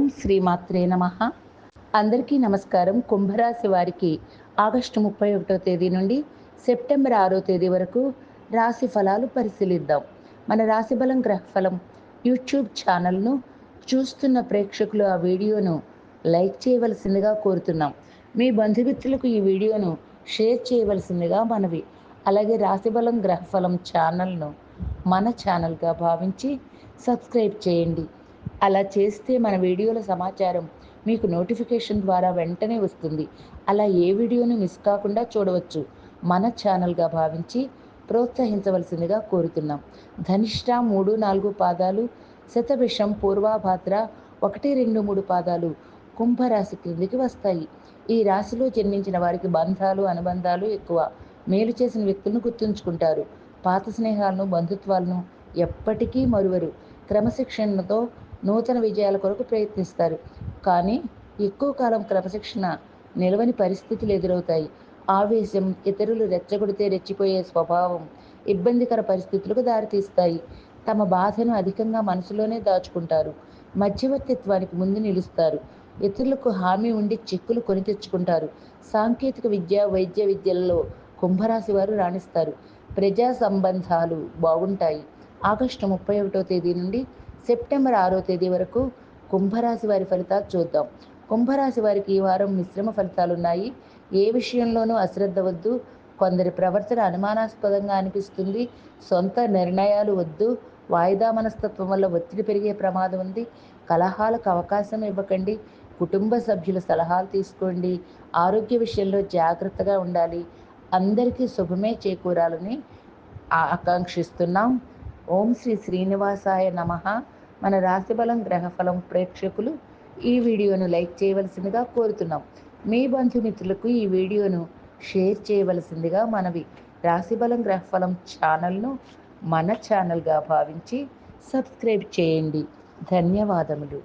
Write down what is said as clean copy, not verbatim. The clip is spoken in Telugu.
ఓం శ్రీమాత్రే నమః. అందరికీ నమస్కారం. కుంభరాశి వారికి ఆగస్టు 31వ తేదీ నుండి సెప్టెంబర్ 6వ తేదీ వరకు రాశి ఫలాలు పరిశీలిద్దాం. మన రాశిబలం గ్రహఫలం యూట్యూబ్ ఛానల్ను చూస్తున్న ప్రేక్షకులు ఆ వీడియోను లైక్ చేయవలసిందిగా కోరుతున్నాం. మీ బంధుమిత్రులకు ఈ వీడియోను షేర్ చేయవలసిందిగా మనవి. అలాగే రాశిబలం గ్రహఫలం ఛానల్ను మన ఛానల్గా భావించి సబ్స్క్రైబ్ చేయండి. అలా చేస్తే మన వీడియోల సమాచారం మీకు నోటిఫికేషన్ ద్వారా వెంటనే వస్తుంది. అలా ఏ వీడియోను మిస్ కాకుండా చూడవచ్చు. మన ఛానల్గా భావించి ప్రోత్సహించవలసిందిగా కోరుతున్నాం. ధనిష్ట 3, 4 పాదాలు, శతభిషం, పూర్వాభాద్ర 1, 2, 3 పాదాలు కుంభరాశి క్రిందికి వస్తాయి. ఈ రాశిలో జన్మించిన వారికి బంధాలు, అనుబంధాలు ఎక్కువ. మేలు చేసిన వ్యక్తులను గుర్తుంచుకుంటారు. పాత స్నేహాలను, బంధుత్వాలను ఎప్పటికీ మరువరు. క్రమశిక్షణతో నూతన విజయాల కొరకు ప్రయత్నిస్తారు. కానీ ఎక్కువ కాలం క్రమశిక్షణ నిలవని పరిస్థితులు ఎదురవుతాయి. ఆవేశం, ఇతరులు రెచ్చగొడితే రెచ్చిపోయే స్వభావం ఇబ్బందికర పరిస్థితులకు దారితీస్తాయి. తమ బాధను అధికంగా మనసులోనే దాచుకుంటారు. మధ్యవర్తిత్వానికి ముందు నిలుస్తారు. ఇతరులకు హామీ ఉండి చిక్కులు కొని తెచ్చుకుంటారు. సాంకేతిక విద్య, వైద్య విద్యలలో కుంభరాశి వారు రాణిస్తారు. ప్రజా సంబంధాలు బాగుంటాయి. ఆగస్టు 31వ తేదీ నుండి సెప్టెంబర్ 6వ తేదీ వరకు కుంభరాశి వారి ఫలితాలు చూద్దాం. కుంభరాశి వారికి ఈ వారం మిశ్రమ ఫలితాలున్నాయి. ఏ విషయంలోనూ అశ్రద్ధ వద్దు. కొందరి ప్రవర్తన అనుమానాస్పదంగా అనిపిస్తుంది. సొంత నిర్ణయాలు వద్దు. వాయిదా మనస్తత్వం వల్ల ఒత్తిడి పెరిగే ప్రమాదం ఉంది. కలహాలకు అవకాశం ఇవ్వకండి. కుటుంబ సభ్యుల సలహాలు తీసుకోండి. ఆరోగ్య విషయంలో జాగ్రత్తగా ఉండాలి. అందరికీ శుభమే చేకూరాలని ఆకాంక్షిస్తున్నాం. ఓం శ్రీ శ్రీనివాసాయ నమః. మన రాశిబలం గ్రహఫలం ప్రేక్షకులు ఈ వీడియోను లైక్ చేయవలసిందిగా కోరుతున్నాం. మీ బంధుమిత్రులకు ఈ వీడియోను షేర్ చేయవలసిందిగా మనవి. రాశిబలం గ్రహఫలం ఛానల్ను మన ఛానల్గా భావించి సబ్స్క్రైబ్ చేయండి. ధన్యవాదములు.